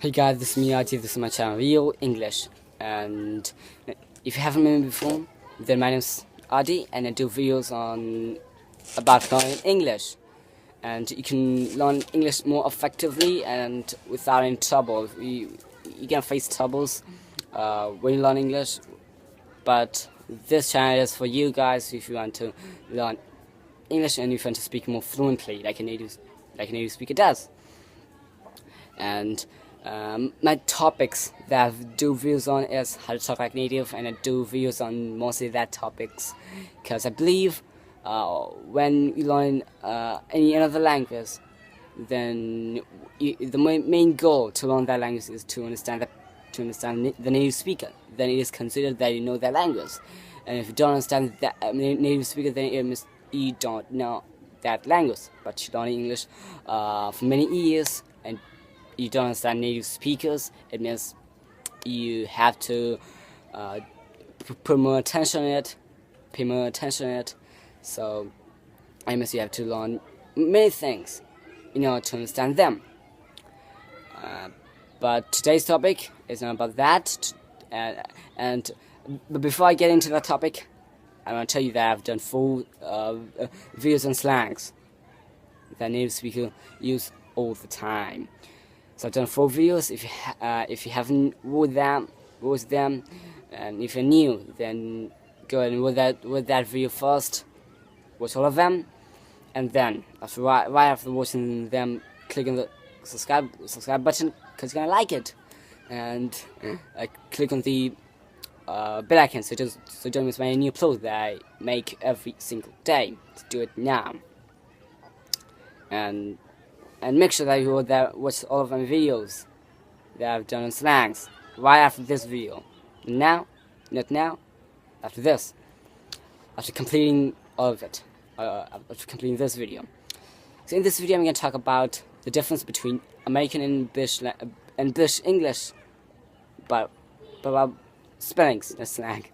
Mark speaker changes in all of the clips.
Speaker 1: Hey guys, this is me Archie, this is my channel Real English, and if you haven't met me before, then my name is Adi and I do videos on about learning English, and you can learn English more effectively and without any trouble. You can face troubles when you learn English, but this channel is for you guys if you want to learn English and if you want to speak more fluently like a native speaker does. And my topics that I do videos on is how to talk like native, and I do videos on mostly that topics because I believe when you learn any other language, then the main goal to learn that language is to understand the native speaker. Then it is considered that you know that language, and if you don't understand that native speaker, then it means you don't know that language. But you learn English for many years and you don't understand native speakers, it means you have to put more attention on it, pay more attention on it. So it means you have to learn many things in order to understand them. But today's topic is not about that. But before I get into that topic, I want to tell you that I've done full videos on slangs that native speakers use all the time. So I've done 4 videos. If you haven't watched them, and if you're new, then go ahead and watch that video first. Watch all of them, and then right after watching them, click on the subscribe button because you're gonna like it, and click on the bell icon so don't miss my new uploads that I make every single day. So do it now, and make sure that you watch all of my videos that I've done on slangs right after this video. Not now, after this. After completing all of it. After completing this video. So in this video I'm going to talk about the difference between American and British English. But about spellings, not slang.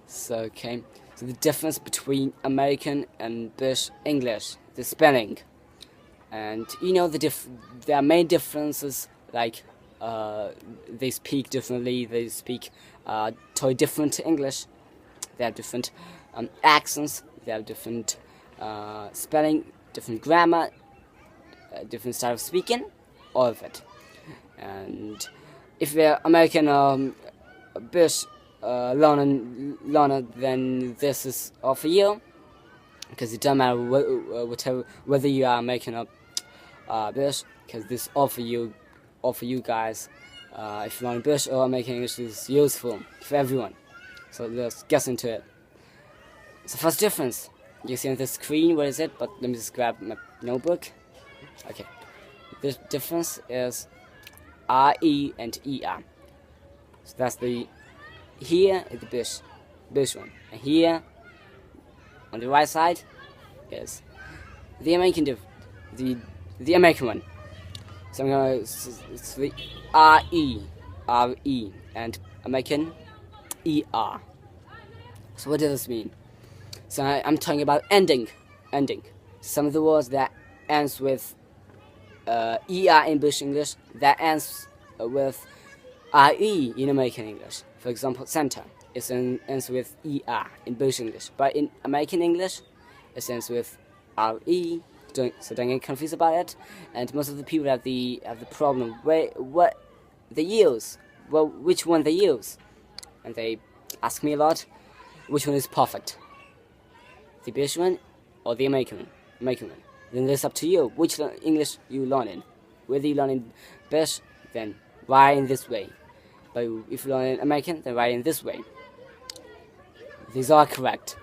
Speaker 1: So the difference between American and British English, the spelling. And there are many differences, like they speak differently, they speak totally different English, they have different accents, they have different spelling, different grammar, different style of speaking, all of it. And if they're American or British learner, then this is all for you, because it doesn't matter whether you are American or British, because this all for you guys. If you learn British or American English, is useful for everyone. So let's get into it. So first difference, you see on the screen, what is it? But let me just grab my notebook. Okay, the difference is RE and ER. So that's here is the British one, and here on the right side is the American the American one. So I'm gonna it's the RE and American ER. So what does this mean? So I'm talking about ending. Some of the words that ends with ER in British English that ends with RE in American English. For example, center ends with ER in British English, but in American English it ends with RE. So don't get confused about it. And most of the people have the problem what they use, which one they use, and they ask me a lot, which one is perfect, the British one or the American one. Then it's up to you which English you learn in. Whether you learn in British, then write in this way. But if you learn in American, then write in this way. These are correct.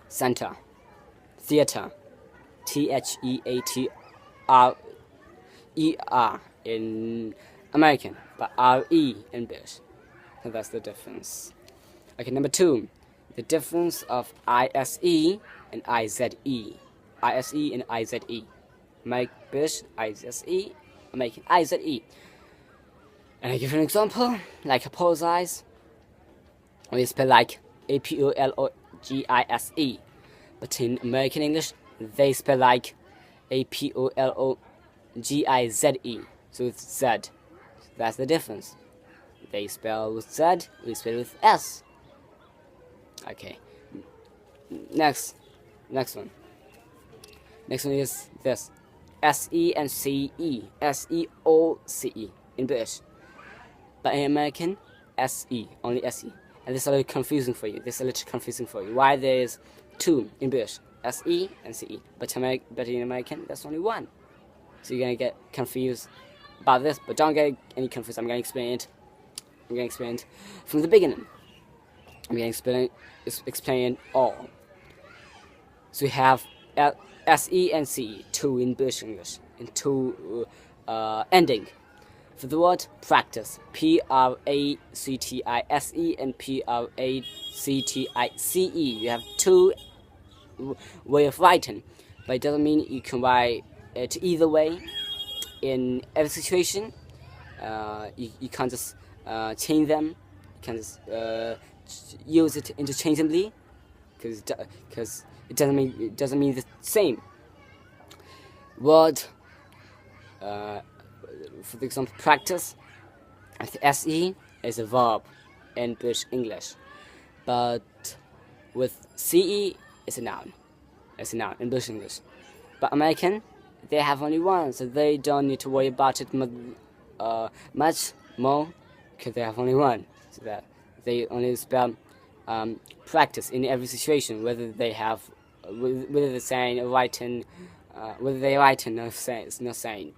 Speaker 1: Center, theater, THEATRER in American, but RE in British. So that's the difference. Okay, number 2, the difference of ISE and IZE. ISE and IZE. British ISE, American IZE. And I give you an example, like apologize. We spell like APOLOGISE, but in American English they spell like APOLOGIZE. So it's Z. That's the difference. They spell with Z, we spell with S. Okay. Next one. Next one is this. SE and CE. SEOCE in British. But in American, SE. Only SE. And this is a little confusing for you. Why there is two in British. SE and CE. But in American, there's only one. So you're going to get confused about this. But don't get any confused. I'm going to explain it from the beginning. I'm going to explain all. So we have SE and CE, two in British English, and two ending. For the word practice, PRACTISE and PRACTICE. You have two way of writing, but it doesn't mean you can write it either way in every situation. You can't just change them. You can just use it interchangeably, because it doesn't mean the same word. For example, practice, the SE is a verb in British English, but with CE it's a noun. It's a noun in British English. But American, they have only one, so they don't need to worry about it much more, because they have only one. So that they only spell practice in every situation, whether they whether they write in no saying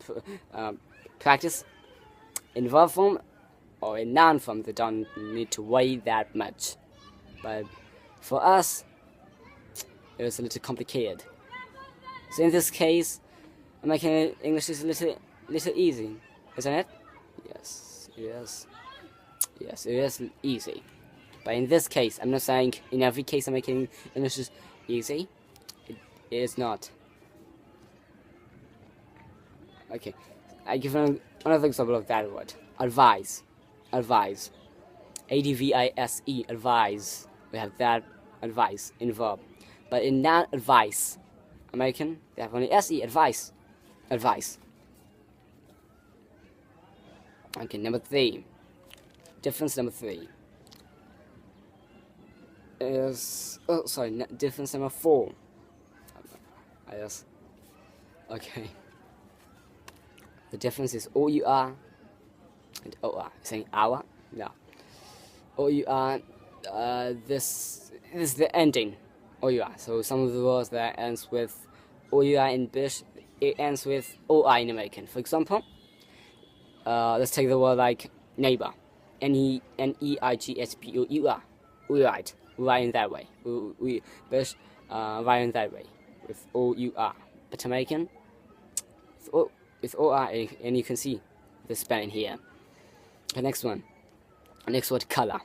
Speaker 1: practice in verb form or in noun form. They don't need to worry that much. But for us, it was a little complicated. So in this case, American English is a little easy, isn't it? Yes, it is easy. But in this case, I'm not saying in every case American English is easy. It is not. Okay, I give another example of that word. Advise. Advise. ADVISE. Advise. We have that advice in verb. But in noun advice, American, they have only SE. Advice. Advice. Okay, number 3. Difference number 3 is... Oh, sorry, difference number 4. Yes. Okay. The difference is OUR and OR. Saying our? No. OUR, this is the ending. OUR. So some of the words that ends with OUR in British, it ends with OI in American. For example, let's take the word like neighbor. NEIGHBOUR. We write in that way. We British write in that way with OUR. But American with OR, and you can see the spelling here. The next one. Next word, color.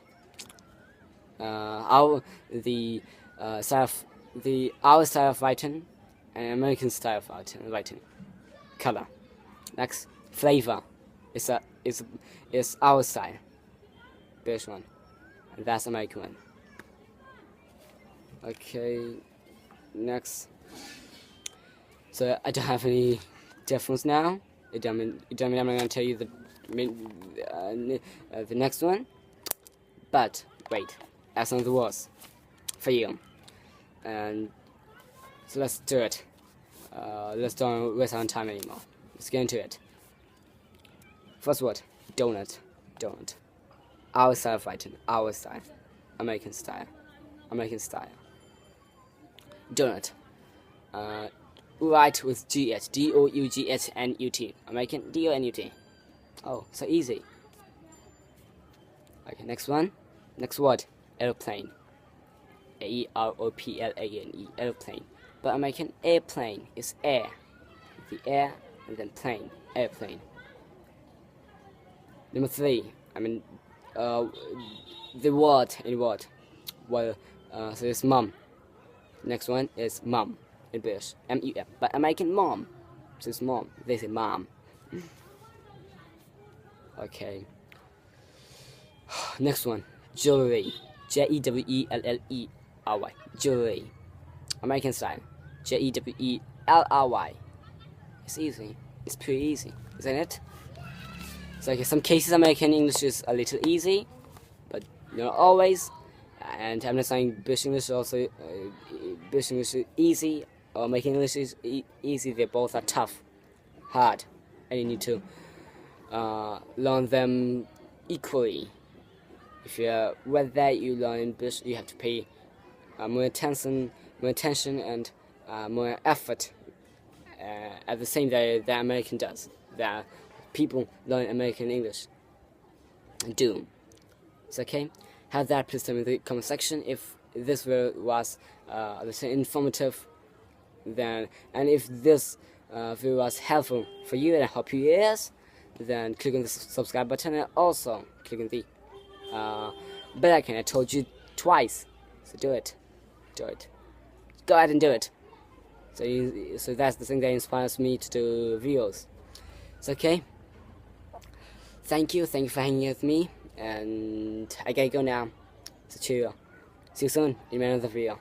Speaker 1: Our style of writing and American style of writing. Color. Next, flavor. Is our style. British one. And that's American one. Okay. Next. So I don't have any difference now. It don't mean I'm not going to tell you the next one. But wait, I have some of the words for you. And so let's do it. Let's don't waste our time anymore. Let's get into it. First word, donut. Donut. Our style of writing. Our style. American style. American style. Donut. Write with GH. DOUGHNUT. American DONUT. Oh, so easy. Okay, next one. Next word, airplane. AEROPLANE. Airplane. But American airplane is air. The air and then plane. Airplane. Number 3. The word in word. Well, so it's mom. Next one is mom in British. M-U-M. But American mom. So it's mom. They say mom. Okay. Next one. Jewelry. JEWELLERY. Jewelry. American style. JEWELLERY. It's easy. It's pretty easy, isn't it? So okay, some cases American English is a little easy, but not always. And I'm not saying British English is also British English is easy or American English is easy. They both are tough, hard, and you need to learn them equally. If you're whether you learn British, you have to pay more attention, and more effort at the same that the American does. That people learn American English do. It's okay. Have that, please tell me in the comment section if this video was let's say informative. Then, and if this video was helpful for you, and I hope it is, then click on the subscribe button and also click on the bell icon. I told you twice, so do it. Go ahead and do it. So that's the thing that inspires me to do videos. It's okay. Thank you for hanging with me, and I gotta go now. So cheerio. See you soon in another video.